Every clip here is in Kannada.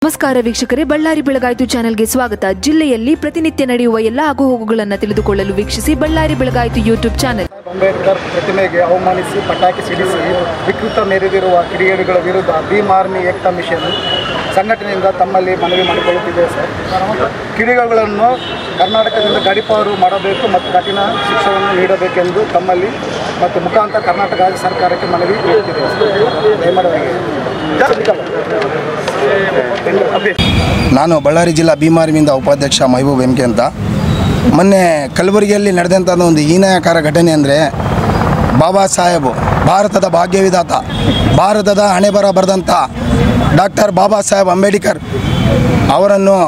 ನಮಸ್ಕಾರ ವೀಕ್ಷಕರೇ, ಬಳ್ಳಾರಿ ಬೆಳಗಾಯಿತು ಚಾನೆಲ್ಗೆ ಸ್ವಾಗತ. ಜಿಲ್ಲೆಯಲ್ಲಿ ಪ್ರತಿನಿತ್ಯ ನಡೆಯುವ ಎಲ್ಲ ಆಗುಹೋಗುಗಳನ್ನು ತಿಳಿದುಕೊಳ್ಳಲು ವೀಕ್ಷಿಸಿ ಬಳ್ಳಾರಿ ಬೆಳಗಾಯಿತು ಯೂಟ್ಯೂಬ್ ಚಾನೆಲ್. ಅಂಬೇಡ್ಕರ್ ಪ್ರತಿಮೆಗೆ ಅವಮಾನಿಸಿ ಪಟಾಕಿ ಸಿಡಿಸಿ ವಿಕೃತ ಮೆರೆದಿರುವ ಕಿಡಿಗೇಡಿಗಳ ವಿರುದ್ಧ ಭೀಮ್ ಆರ್ಮಿ ಏಕ್ತಾ ಮಿಷನ್ ಸಂಘಟನೆಯಿಂದ ತಮ್ಮಲ್ಲಿ ಮನವಿ ಮಾಡಿಕೊಳ್ಳುತ್ತಿದೆ ಸರ್. ಕಿಡಿಗೇಡಿಗಳನ್ನು ಕರ್ನಾಟಕದಿಂದ ಗಡೀಪಾರು ಮಾಡಬೇಕು ಮತ್ತು ಕಠಿಣ ಶಿಕ್ಷೆಯನ್ನು ನೀಡಬೇಕೆಂದು ತಮ್ಮಲ್ಲಿ ಮತ್ತು ಮುಖಾಂತರ ಕರ್ನಾಟಕ ರಾಜ್ಯ ಸರ್ಕಾರಕ್ಕೆ ಮನವಿ ನೀಡುತ್ತಿದೆ. ನಾನು ಬಳ್ಳಾರಿ ಜಿಲ್ಲಾ ಭೀಮ್ ಆರ್ಮಿಯಿಂದ ಉಪಾಧ್ಯಕ್ಷ ಮಹಬೂಬ್ ಎಂಕೆ ಅಂತ. ಮೊನ್ನೆ ಕಲಬುರಗಿಯಲ್ಲಿ ನಡೆದಂಥ ಒಂದು ಹೀನಾಯಕಾರ ಘಟನೆ ಅಂದರೆ, ಬಾಬಾ ಸಾಹೇಬ್ ಭಾರತದ ಭಾಗ್ಯವಿದಾತ, ಭಾರತದ ಹಣೆಬರ ಬರೆದಂಥ ಡಾಕ್ಟರ್ ಬಾಬಾ ಸಾಹೇಬ್ ಅಂಬೇಡ್ಕರ್ ಅವರನ್ನು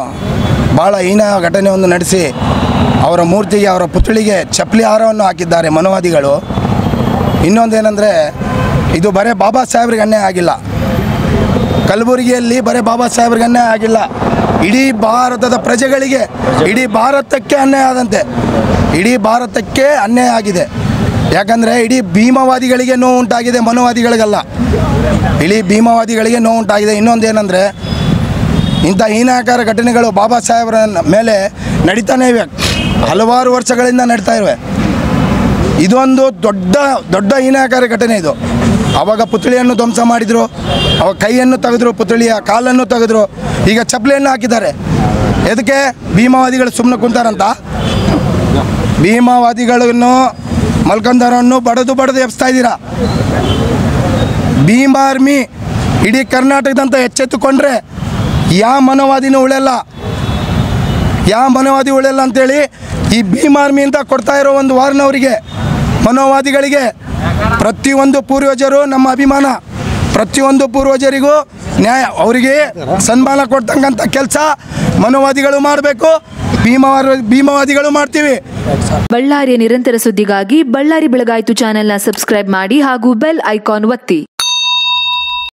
ಭಾಳ ಹೀನಾಯ ಘಟನೆಯನ್ನು ನಡೆಸಿ ಅವರ ಮೂರ್ತಿಗೆ, ಅವರ ಪುತ್ಳಿಗೆ ಚಪ್ಪಲಿ ಹಾರವನ್ನು ಹಾಕಿದ್ದಾರೆ ಮನುವಾದಿಗಳು. ಇನ್ನೊಂದೇನೆಂದರೆ, ಇದು ಬರೀ ಬಾಬಾ ಸಾಹೇಬ್ರಿಗೆ ಅನ್ಯಾಯ ಆಗಿಲ್ಲ, ಕಲಬುರಗಿಯಲ್ಲಿ ಬರೀ ಬಾಬಾ ಸಾಹೇಬ್ರಿಗೆ ಅನ್ಯಾಯ ಆಗಿಲ್ಲ, ಇಡೀ ಭಾರತದ ಪ್ರಜೆಗಳಿಗೆ, ಇಡೀ ಭಾರತಕ್ಕೆ ಅನ್ಯಾಯ ಆದಂತೆ, ಇಡೀ ಭಾರತಕ್ಕೆ ಅನ್ಯಾಯ ಆಗಿದೆ. ಯಾಕಂದರೆ ಇಡೀ ಭೀಮವಾದಿಗಳಿಗೆ ನೋವು ಉಂಟಾಗಿದೆ, ಮನುವಾದಿಗಳಿಗಲ್ಲ, ಇಡೀ ಭೀಮವಾದಿಗಳಿಗೆ ನೋವು ಉಂಟಾಗಿದೆ. ಇನ್ನೊಂದೇನೆಂದರೆ, ಇಂಥ ಹೀನಾಯಕಾರ ಘಟನೆಗಳು ಬಾಬಾ ಸಾಹೇಬ್ರ ಮೇಲೆ ನಡೀತಾನೆ ಇವೆ, ಹಲವಾರು ವರ್ಷಗಳಿಂದ ನಡೀತಾ ಇವೆ. ಇದೊಂದು ದೊಡ್ಡ ಹೀನಾಯಕಾರ ಘಟನೆ ಇದು. ಆವಾಗ ಪುತ್ಳಿಯನ್ನು ಧ್ವಂಸ ಮಾಡಿದರು, ಅವಾಗ ಕೈಯನ್ನು ತೆಗೆದ್ರು, ಪುತ್ಳಿಯ ಕಾಲನ್ನು ತೆಗೆದ್ರು, ಈಗ ಚಪ್ಪಲಿಯನ್ನು ಹಾಕಿದ್ದಾರೆ. ಎದಕ್ಕೆ? ಭೀಮವಾದಿಗಳು ಸುಮ್ಮನೆ ಕುಂತಾರಂತ. ಭೀಮವಾದಿಗಳನ್ನು ಮಲ್ಕಂದರನ್ನು ಬಡದು ಎಬ್ಸ್ತಾ ಇದ್ದೀರಾ. ಭೀಮ್ ಆರ್ಮಿ ಇಡೀ ಕರ್ನಾಟಕದಂತ ಎಚ್ಚೆತ್ತುಕೊಂಡ್ರೆ ಯಾವ ಮನೋವಾದಿನೂ ಉಳಿಯಲ್ಲ, ಅಂತೇಳಿ ಈ ಭೀಮ್ ಆರ್ಮಿ ಅಂತ ಕೊಡ್ತಾ ಇರೋ ಒಂದು ವಾರ್ನವರಿಗೆ, ಮನೋವಾದಿಗಳಿಗೆ, ಪ್ರತಿಯೊಂದು ಪೂರ್ವಜರು ನಮ್ಮ ಅಭಿಮಾನ, ಪ್ರತಿಯೊಂದು ಪೂರ್ವಜರಿಗೂ ನ್ಯಾಯ, ಅವರಿಗೆ ಸನ್ಮಾನ ಕೊಡ್ತಕ್ಕಂಥ ಕೆಲಸ ಮನೋವಾದಿಗಳು ಮಾಡಬೇಕು, ಭೀಮವಾದಿಗಳು ಮಾಡ್ತೀವಿ. ಬಳ್ಳಾರಿಯ ನಿರಂತರ ಸುದ್ದಿಗಾಗಿ ಬಳ್ಳಾರಿ ಬೆಳಗಾಯಿತು ಚಾನೆಲ್ನ ಸಬ್ಸ್ಕ್ರೈಬ್ ಮಾಡಿ ಹಾಗೂ ಬೆಲ್ ಐಕಾನ್ ಒತ್ತಿ.